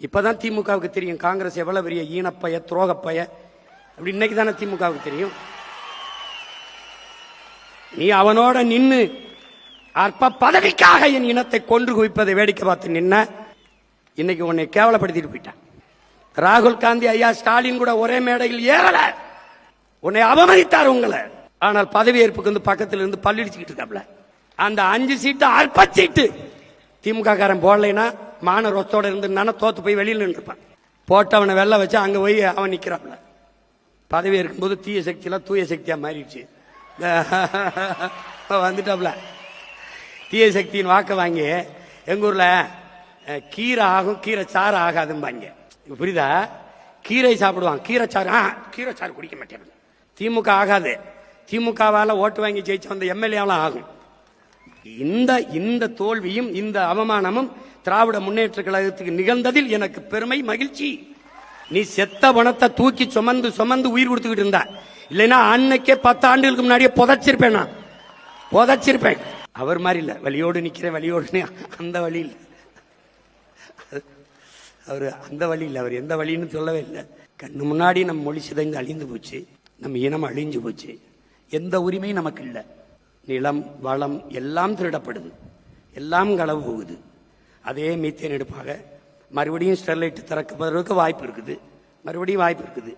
இப்பதான் திமுகவுக்கு தெரியும் காங்கிரஸ் எவ்வளவு பெரிய ஈனப்பய துரோகப்பய அப்படி இன்னைக்கு தானே திமுகவுக்கு தெரியும். நீ அவனோட நின்னு அற்ப பதவிக்காக என் இனத்தை கொன்று குவிப்பதை வேடிக்கை பார்த்து நின்ன இன்னைக்கு உன்னை கேவலப்படுத்திட்டு போயிட்டான். ராகுல் காந்தி ஐயா ஸ்டாலின் கூட ஒரே மேடையில் ஏறல, உன்னை அவமதித்தார் உங்களை. ஆனால் பதவி ஏற்புக்கு வந்து பக்கத்தில் இருந்து பல்லிடிச்சுக்கிட்டு இருக்காப்ல. அந்த 5 சீட்டு அற்ப சீட்டு திமுக காரன் போடலைன்னா மான ரொத்தோட இருந்து தோத்து போய் வெளியில் நின்றுப்பான். போட்டவனை வெள்ள வச்சு அங்க போய் அவன் நிக்கிறாப்ல. பதவி இருக்கும்போது தீய சக்தியெல்லாம் தூய சக்தியா மாறிடுச்சு. வந்துட்டாப்ல தீய சக்தியின் வாக்க வாங்கி எங்க ஊர்ல கீரை ஆகும் கீரை சாறு ஆகாதும்பாங்க. புரியுதா? கீரை சாப்பிடுவான், கீரை சாறு குடிக்க மாட்டேன். திமுக ஆகாது. திமுகவால ஓட்டு வாங்கி ஜெயிச்சு வந்த எம்எல்ஏலாம் ஆகும். இந்த தோல்வியும் இந்த அவமானமும் திராவிட முன்னேற்ற கழகத்துக்கு நிகழ்ந்ததில் எனக்கு பெருமை மகிழ்ச்சி. நீ செத்த பணத்தை தூக்கி சுமந்து சுமந்து உயிர் கொடுத்துக்கிட்டு இருந்தா, இல்லைன்னா அன்னைக்கே 10 ஆண்டுகளுக்கு முன்னாடியே புதைச்சிருப்பேன். நான் புதைச்சிருப்பேன். அவர் மாதிரி இல்ல, வழியோடு நிக்கிறேன் வழியோடு, அந்த வழி இல்ல அவர். அந்த வழி இல்லை, அவர் எந்த வழின்னு சொல்லவே இல்லை. கண்ணு முன்னாடி நம்ம மொழி சிதைந்து அழிந்து போச்சு, நம்ம இனம் அழிஞ்சு போச்சு. எந்த உரிமையும் நமக்கு இல்லை. நிலம் வளம் எல்லாம் திருடப்படுது, எல்லாம் களவு போகுது. அதே மீத்தேன் எடுப்பாக மறுபடியும் ஸ்டெர்லைட் திறக்கப்படுறதுக்கு வாய்ப்பு இருக்குது, மறுபடியும் வாய்ப்பு இருக்குது.